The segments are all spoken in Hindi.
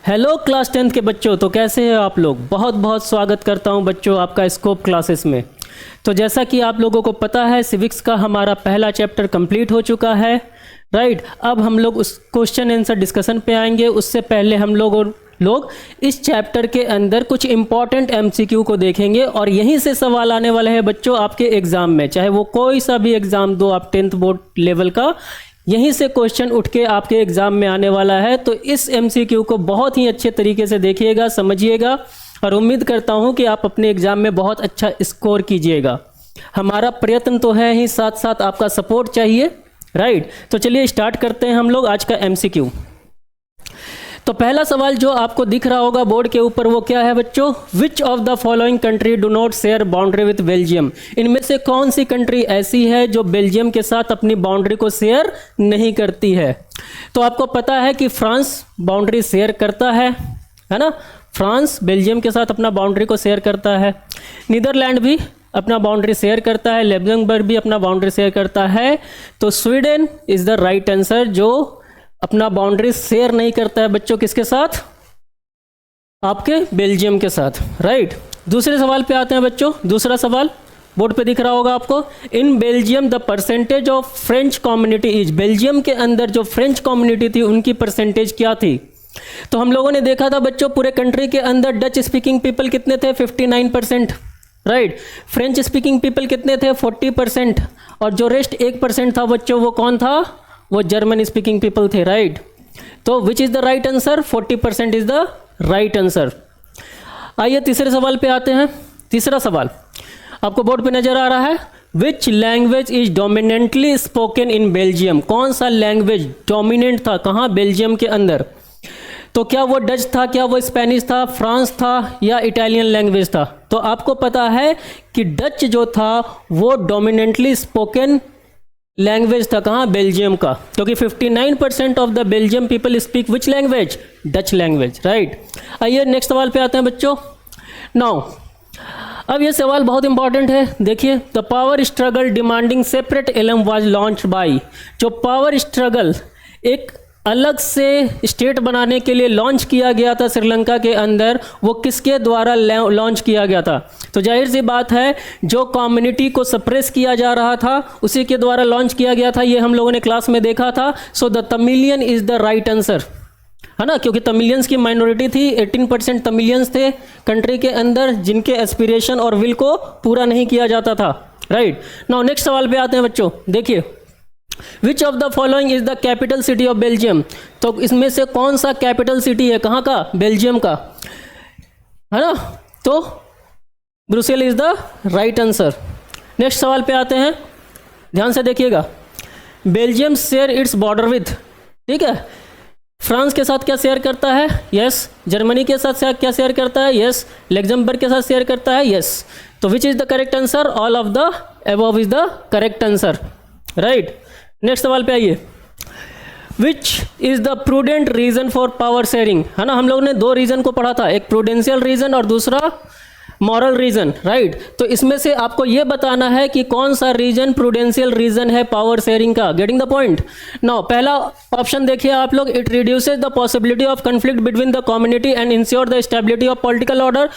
हेलो क्लास 10th के बच्चों, तो कैसे हैं आप लोग। बहुत बहुत स्वागत करता हूं बच्चों आपका स्कोप क्लासेस में। तो जैसा कि आप लोगों को पता है, सिविक्स का हमारा पहला चैप्टर कंप्लीट हो चुका है, राइट। अब हम लोग उस क्वेश्चन आंसर डिस्कशन पे आएंगे। उससे पहले हम लोग इस चैप्टर के अंदर कुछ इंपॉर्टेंट एमसीक्यू को देखेंगे और यहीं से सवाल आने वाले हैं बच्चों आपके एग्ज़ाम में, चाहे वो कोई सा भी एग्ज़ाम दो आप 10th बोर्ड लेवल का, यहीं से क्वेश्चन उठ के आपके एग्ज़ाम में आने वाला है। तो इस एमसीक्यू को बहुत ही अच्छे तरीके से देखिएगा, समझिएगा और उम्मीद करता हूं कि आप अपने एग्ज़ाम में बहुत अच्छा स्कोर कीजिएगा। हमारा प्रयत्न तो है ही, साथ साथ आपका सपोर्ट चाहिए, राइट। तो चलिए स्टार्ट करते हैं हम लोग आज का एमसीक्यू। तो पहला सवाल जो आपको दिख रहा होगा बोर्ड के ऊपर, वो क्या है बच्चों, which of the following country do not share boundary with Belgium. इनमें से कौन सी कंट्री ऐसी है जो बेल्जियम के साथ अपनी बाउंड्री को शेयर नहीं करती है। तो आपको पता है कि फ्रांस बाउंड्री शेयर करता है ना, फ्रांस बेल्जियम के साथ अपना बाउंड्री को शेयर करता है। नीदरलैंड भी अपना बाउंड्री शेयर करता है, लग्जमबर्ग भी अपना बाउंड्री शेयर करता है। तो Sweden is the right answer, जो अपना बाउंड्री शेयर नहीं करता है बच्चों, किसके साथ, आपके बेल्जियम के साथ, राइट। दूसरे सवाल पे आते हैं बच्चों। दूसरा सवाल बोर्ड पे दिख रहा होगा आपको, in Belgium the percentage of French community is. Belgium के अंदर जो फ्रेंच कम्युनिटी थी उनकी परसेंटेज क्या थी। तो हम लोगों ने देखा था बच्चों, पूरे कंट्री के अंदर डच स्पीकिंग पीपल कितने थे, 59%, राइट। फ्रेंच स्पीकिंग पीपल कितने थे, 40%, और जो रेस्ट 1% था बच्चों, वो कौन था, वो जर्मन स्पीकिंग पीपल थे, राइट। तो which is the right answer, 40% is the right answer. आइए तीसरे सवाल पे आते हैं। तीसरा सवाल आपको बोर्ड पे नजर आ रहा है, which language is dominantly spoken in Belgium. कौन सा लैंग्वेज डोमिनेंट था कहाँ, बेल्जियम के अंदर। तो क्या वो डच था, क्या वो स्पेनिश था, फ्रांस था, या इटालियन लैंग्वेज था। तो आपको पता है कि डच जो था वो डोमिनेंटली स्पोकन लैंग्वेज था कहाँ, बेल्जियम का, क्योंकि 59% of the Belgium people speak which language, Dutch language, right. आइए नेक्स्ट सवाल पे आते हैं बच्चों। नाउ अब ये सवाल बहुत इंपॉर्टेंट है, देखिए। The power struggle demanding separate Eelam was launched by. जो पावर स्ट्रगल एक अलग से स्टेट बनाने के लिए लॉन्च किया गया था श्रीलंका के अंदर, वो किसके द्वारा लॉन्च किया गया था। तो जाहिर सी बात है, जो कम्युनिटी को सप्रेस किया जा रहा था उसी के द्वारा लॉन्च किया गया था। ये हम लोगों ने क्लास में देखा था। So the Tamilian is the right answer, है ना, क्योंकि तमिलियंस की माइनॉरिटी थी। 18% तमिलियंस थे कंट्री के अंदर, जिनके एस्पिरेशन और विल को पूरा नहीं किया जाता था, राइट। नाउ नेक्स्ट सवाल पे आते हैं बच्चों। देखिए, which of the following is the capital city of Belgium. तो इसमें से कौन सा कैपिटल सिटी है कहाँ का, बेल्जियम का, है ना। तो Brussels is the right answer. Next सवाल पे आते हैं, ध्यान से देखिएगा। Belgium share its border with, ठीक है, फ्रांस के साथ क्या शेयर करता है, यस। जर्मनी के साथ क्या शेयर करता है, यस। लग्जमबर्ग के साथ शेयर करता है, यस। तो which is the correct answer, all of the above is the correct answer, right. Next सवाल पे आइए, which is the prudent reason for power sharing, है ना। हम लोगों ने दो रीजन को पढ़ा था, एक प्रूडेंशियल रीजन और दूसरा मॉरल रीजन, राइट। तो इसमें से आपको यह बताना है कि कौन सा रीजन प्रूडेंशियल रीजन है पावर शेयरिंग का। Getting the point. नाउ पहला ऑप्शन देखिए आप लोग, it reduces the possibility of conflict between the community and ensure the stability of political order.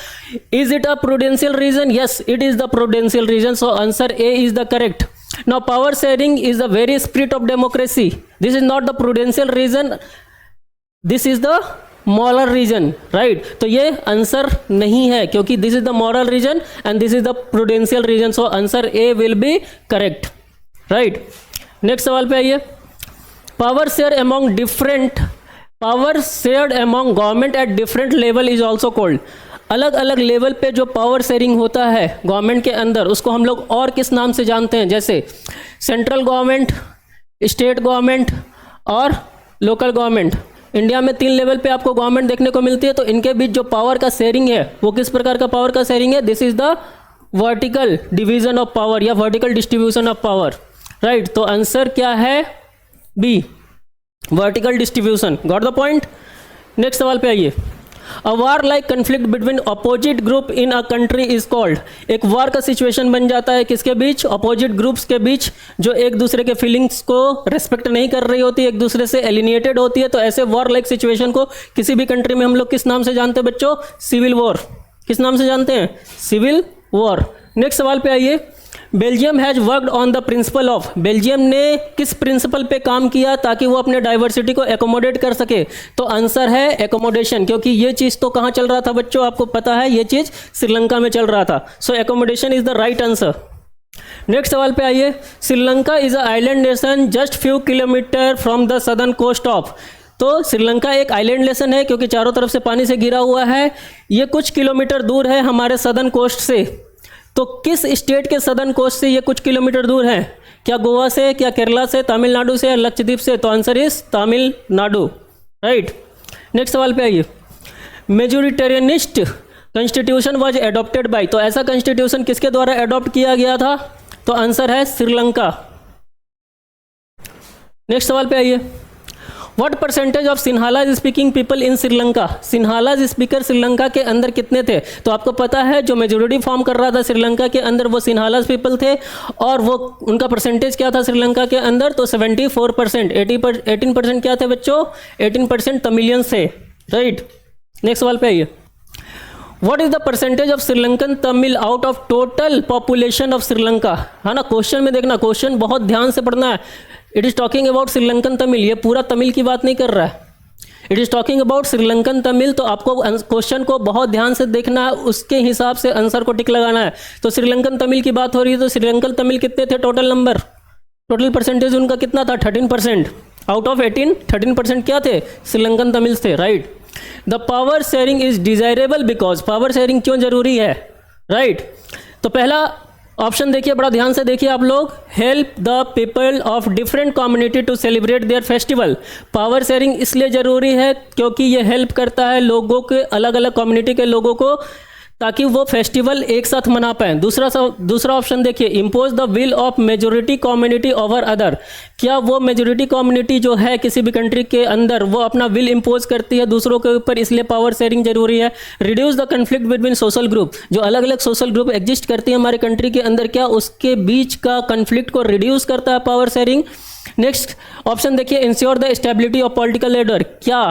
Is it a prudential reason, yes it is the prudential reason. So answer A is the correct. Now power sharing is the very spirit of democracy. This is not the prudential reason, this is the moral reason, right? तो ये आंसर नहीं है, क्योंकि this is the moral reason and this is the prudential reason. So answer A will be correct, right? Next सवाल पे आइए, power shared among government at different level is also called। अलग अलग लेवल पे जो पावर शेयरिंग होता है गवर्नमेंट के अंदर, उसको हम लोग और किस नाम से जानते हैं, जैसे सेंट्रल गवर्नमेंट, स्टेट गवर्नमेंट और लोकल गवर्नमेंट। इंडिया में 3 लेवल पे आपको गवर्नमेंट देखने को मिलती है। तो इनके बीच जो पावर का शेयरिंग है वो किस प्रकार का पावर का शेयरिंग है, this is the vertical division of power या vertical distribution of power, right. तो आंसर क्या है, B, vertical distribution. Got the point. Next सवाल पे आइए, a war like conflict between opposite group in a country is called. एक वार का सिचुएशन बन जाता है किसके बीच? अपोजिट ग्रुप्स के बीच, जो एक दूसरे के फीलिंग्स को रेस्पेक्ट नहीं कर रही होती, एक दूसरे से एलिनिएटेड होती है। तो ऐसे वॉर लाइक सिचुएशन को किसी भी कंट्री में हम लोग किस नाम से जानते हैं बच्चों? Civil war. किस नाम से जानते हैं? Civil war. नेक्स्ट सवाल पे आइए। Belgium has worked on the principle of. Belgium ने किस प्रिंसिपल पे काम किया ताकि वो अपने डाइवर्सिटी को एकोमोडेट कर सके? तो आंसर है एकोमोडेशन, क्योंकि ये चीज़ तो कहाँ चल रहा था बच्चों? आपको पता है ये चीज़ श्रीलंका में चल रहा था। सो accommodation is the right answer. Next सवाल पे आइए। Sri Lanka is a island nation just few kilometre from the southern coast of. तो श्रीलंका एक आइलैंड नेशन है क्योंकि चारों तरफ से पानी से घिरा हुआ है। ये कुछ किलोमीटर दूर है हमारे सदर्न कोस्ट से। तो किस स्टेट के सदर्न कोस्ट से ये कुछ किलोमीटर दूर है? क्या गोवा से, क्या केरला से, तमिलनाडु से या लक्षद्वीप से? तो answer is Tamil Nadu, right. Next सवाल पे आइए। मेजोरिटेरियनिस्ट कॉन्स्टिट्यूशन वाज एडॉप्टेड बाय। तो ऐसा कॉन्स्टिट्यूशन किसके द्वारा एडॉप्ट किया गया था? तो आंसर है श्रीलंका। नेक्स्ट सवाल पे आइए। What percentage of Sinhala speaking people in Sri Lanka. Sinhala speaker Sri Lanka के अंदर कितने थे? तो आपको पता है जो मेजोरिटी फॉर्म कर रहा था श्रीलंका के अंदर वो सिन्हाला पीपल थे, और वो उनका परसेंटेज क्या था श्रीलंका के अंदर? तो 74%। 18% क्या थे बच्चों? 18% तमिलियंस थे, राइट। नेक्स्ट सवाल पे आइए। What is the percentage of Sri Lankan Tamil out of total population of Sri Lanka? है ना, क्वेश्चन में देखना, क्वेश्चन बहुत ध्यान से पढ़ना है। It is talking about Sri Lankan Tamil, ये पूरा तमिल की बात नहीं कर रहा है। It is talking about Sri Lankan Tamil. तो आपको क्वेश्चन को बहुत ध्यान से देखना है, उसके हिसाब से आंसर को टिक लगाना है। तो श्रीलंकन तमिल की बात हो रही है, तो श्रीलंकन तमिल कितने थे टोटल नंबर? टोटल परसेंटेज उनका कितना था? 13%। आउट ऑफ 18, 13% क्या थे? श्रीलंकन तमिल्स थे, right. The power sharing is desirable because. Power sharing क्यों जरूरी है, राइट। तो पहला ऑप्शन देखिए, बड़ा ध्यान से देखिए आप लोग। Help the people of different community to celebrate their festival. Power sharing इसलिए ज़रूरी है क्योंकि ये हेल्प करता है लोगों के, अलग अलग कम्युनिटी के लोगों को, ताकि वो फेस्टिवल एक साथ मना पाएँ। दूसरा ऑप्शन देखिए, impose the will of majority community over other. क्या वो मेजोरिटी कम्युनिटी जो है किसी भी कंट्री के अंदर, वो अपना विल इम्पोज करती है दूसरों के ऊपर, इसलिए पावर शेयरिंग जरूरी है। Reduce the conflict between social group. जो अलग अलग सोशल ग्रुप एग्जिस्ट करती है हमारे कंट्री के अंदर, क्या उसके बीच का कन्फ्लिक्ट को रिड्यूस करता है पावर शेयरिंग। नेक्स्ट ऑप्शन देखिए, ensure the stability of political order. क्या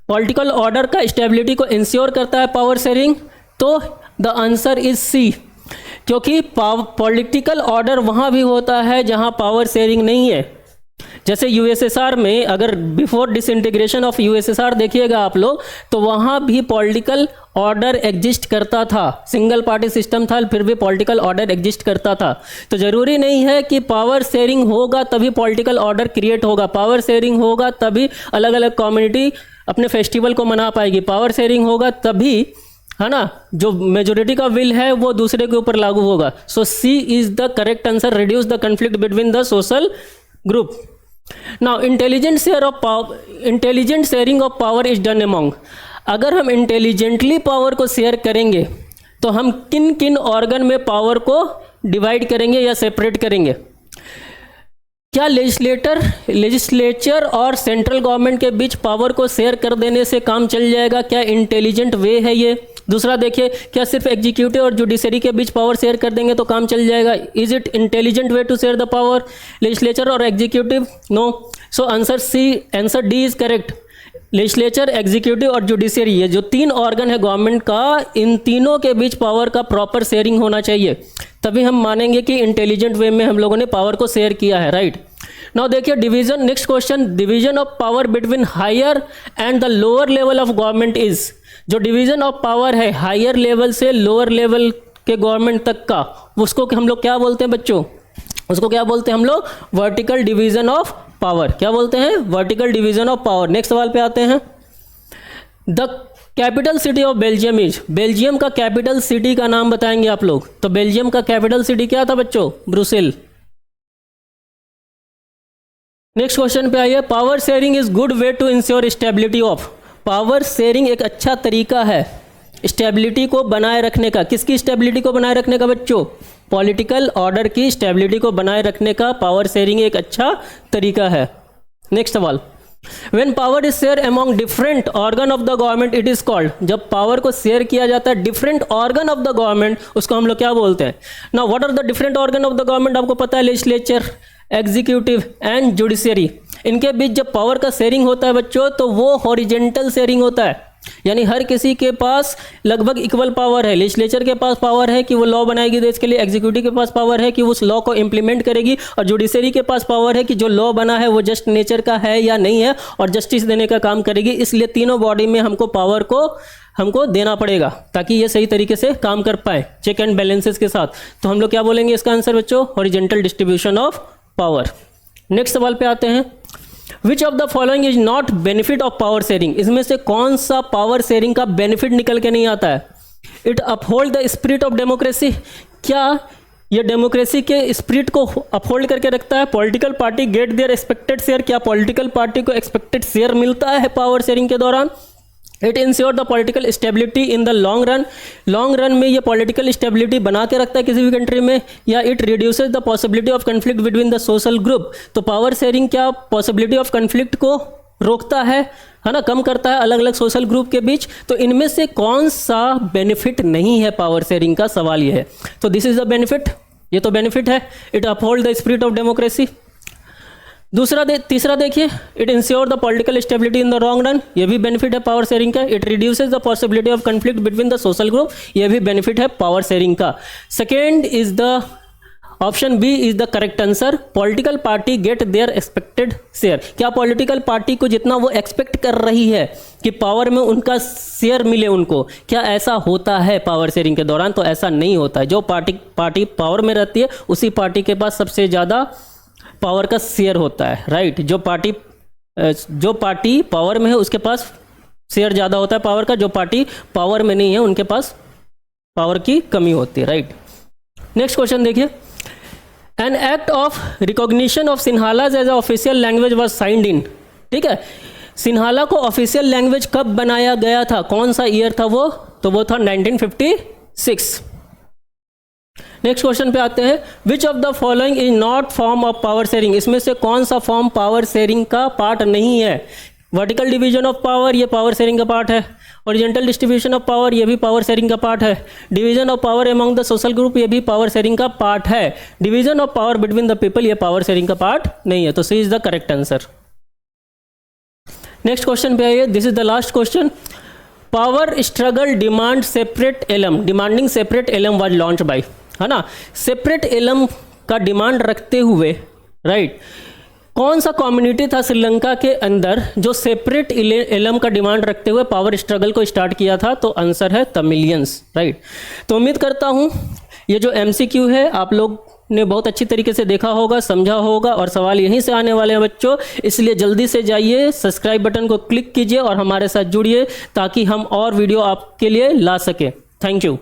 पॉलिटिकल ऑर्डर का स्टेबिलिटी को इंश्योर करता है पावर शेयरिंग? तो द आंसर इज सी, क्योंकि पॉलिटिकल ऑर्डर वहाँ भी होता है जहाँ पावर शेयरिंग नहीं है। जैसे यूएसएसआर में, अगर बिफोर डिसइंटीग्रेशन ऑफ यूएसएसआर देखिएगा आप लोग, तो वहाँ भी पॉलिटिकल ऑर्डर एग्जिस्ट करता था। सिंगल पार्टी सिस्टम था, फिर भी पॉलिटिकल ऑर्डर एग्जिस्ट करता था। तो ज़रूरी नहीं है कि पावर शेयरिंग होगा तभी पॉलिटिकल ऑर्डर क्रिएट होगा। पावर शेयरिंग होगा तभी अलग अलग कम्युनिटी अपने फेस्टिवल को मना पाएगी। पावर शेयरिंग होगा तभी, है ना, जो मेजोरिटी का विल है वो दूसरे के ऊपर लागू होगा। So C is the correct answer, reduce the conflict between the social group. Now intelligent sharing of power is done among. अगर हम इंटेलिजेंटली पावर को शेयर करेंगे तो हम किन किन ऑर्गन में पावर को डिवाइड करेंगे या सेपरेट करेंगे? क्या लेजिस्लेचर और सेंट्रल गवर्नमेंट के बीच पावर को शेयर कर देने से काम चल जाएगा? क्या इंटेलिजेंट वे है ये? दूसरा देखिए, क्या सिर्फ एग्जीक्यूटिव और जुडिशरी के बीच पावर शेयर कर देंगे तो काम चल जाएगा? Is it intelligent way to share the power, legislature और executive? No. So answer C, answer D is correct. Legislature, executive और जुडिशरी, ये जो तीन ऑर्गन है गवर्नमेंट का, इन तीनों के बीच पावर का प्रॉपर शेयरिंग होना चाहिए, तभी हम मानेंगे कि इंटेलिजेंट वे में हम लोगों ने पावर को शेयर किया है, राइट। नाउ देखिए division, next question, division of power between higher and the lower level of government is. जो डिवीजन ऑफ पावर है हायर लेवल से लोअर लेवल के गवर्नमेंट तक का, उसको हम लोग क्या बोलते हैं बच्चों? उसको क्या बोलते हैं हम लोग? Vertical division of power. क्या बोलते हैं? Vertical division of power. Next सवाल पे आते हैं। The capital city of Belgium is. Belgium का कैपिटल सिटी का नाम बताएंगे आप लोग। तो बेल्जियम का कैपिटल सिटी क्या था बच्चों? ब्रुसेल। नेक्स्ट क्वेश्चन पे आइए। Power sharing is good way to ensure stability of. Power sharing एक अच्छा तरीका है स्टेबिलिटी को बनाए रखने का। किसकी स्टेबिलिटी को बनाए रखने का बच्चों? पॉलिटिकल ऑर्डर की स्टेबिलिटी को बनाए रखने का पावर शेयरिंग एक अच्छा तरीका है। नेक्स्ट सवाल, When power is shared among different organ of the government, it is called, जब पावर को शेयर किया जाता है different organ of the government, उसको हम लोग क्या बोलते हैं? Now what are the different organ of the government? आपको पता है लेजिस्लेचर, एग्जीक्यूटिव एंड जुडिशरी। इनके बीच जब पावर का शेयरिंग होता है बच्चों, तो वो हॉरिजेंटल शेयरिंग होता है, यानी हर किसी के पास लगभग इक्वल पावर है। लेजिस्लेचर के पास पावर है कि वो लॉ बनाएगी देश के लिए, एग्जीक्यूटिव के पास पावर है कि उस लॉ को इंप्लीमेंट करेगी, और जुडिशरी के पास पावर है कि जो लॉ बना है वो जस्ट नेचर का है या नहीं है, और जस्टिस देने का काम करेगी। इसलिए तीनों बॉडी में हमको पावर को हमको देना पड़ेगा ताकि ये सही तरीके से काम कर पाए, चेक एंड बैलेंसेस के साथ। तो हम लोग क्या बोलेंगे इसका आंसर बच्चों? Horizontal distribution of power. Next सवाल पे आते हैं, which of the following is not benefit of power sharing? इसमें से कौन सा पावर शेयरिंग का बेनिफिट निकल के नहीं आता है? It uphold the spirit of democracy, क्या ये डेमोक्रेसी के स्पिरिट को अपहोल्ड करके रखता है? Political party get their expected share, क्या पॉलिटिकल पार्टी को एक्सपेक्टेड शेयर मिलता है पावर शेयरिंग के दौरान? It ensure the political stability in the long run, long run में ये पॉलिटिकल स्टेबिलिटी बना के रखता है किसी भी कंट्री में। या it reduces the possibility of conflict between the social group, तो पावर शेयरिंग क्या पॉसिबिलिटी ऑफ कन्फ्लिक्ट को रोकता है ना, कम करता है अलग अलग सोशल ग्रुप के बीच। तो इनमें से कौन सा बेनिफिट नहीं है पावर शेयरिंग का? सवाल ये है। तो दिस इज द बेनिफिट, ये तो बेनिफिट है, it uphold the spirit of democracy. तीसरा देखिए, it ensure the political stability in the long run, ये भी बेनिफिट है पावर शेयरिंग का। It reduces the possibility of conflict between the social group, ये भी बेनिफिट है पावर शेयरिंग का। Second is the option B is the correct answer, political party get their expected share. क्या पॉलिटिकल पार्टी को जितना वो एक्सपेक्ट कर रही है कि पावर में उनका शेयर मिले उनको, क्या ऐसा होता है पावर शेयरिंग के दौरान? तो ऐसा नहीं होता है। जो पार्टी पावर में रहती है उसी पार्टी के पास सबसे ज़्यादा पावर का शेयर होता है, राइट। जो पार्टी पावर में है उसके पास शेयर ज़्यादा होता है पावर का, जो पार्टी पावर में नहीं है उनके पास पावर की कमी होती है, राइट। नेक्स्ट क्वेश्चन देखिए, an act of recognition of Sinhalas as official language was signed in, ठीक है। सिन्हाला को ऑफिशियल लैंग्वेज कब बनाया गया था, कौन सा ईयर था वो? तो वो था 1956। नेक्स्ट क्वेश्चन पे आते हैं, which of the following is not form of power sharing? इसमें से कौन सा फॉर्म पावर शेयरिंग का पार्ट नहीं है? वर्टिकल डिवीजन ऑफ पावर, ये पावर शेयरिंग का पार्ट है। हॉरिजॉन्टल डिस्ट्रीब्यूशन ऑफ पावर, ये भी पावर शेयरिंग का पार्ट है। Division of power among the social group, ये भी पावर शेयरिंग का पार्ट है। Division of power between the people, ये पावर शेयरिंग का पार्ट नहीं है। तो C is the correct answer. Next question पे आइए, this is the last question. Power struggle demand separate Eelam, demanding separate Eelam was launch by, है ना। सेपरेट एलम का डिमांड रखते हुए, राइट, कौन सा कम्युनिटी था श्रीलंका के अंदर जो सेपरेट एलम का डिमांड रखते हुए पावर स्ट्रगल को स्टार्ट किया था? तो आंसर है तमिलियंस, राइट। तो उम्मीद करता हूँ ये जो MCQ है आप लोग ने बहुत अच्छी तरीके से देखा होगा, समझा होगा, और सवाल यहीं से आने वाले हैं बच्चों। इसलिए जल्दी से जाइए, सब्सक्राइब बटन को क्लिक कीजिए और हमारे साथ जुड़िए ताकि हम और वीडियो आपके लिए ला सकें। Thank you.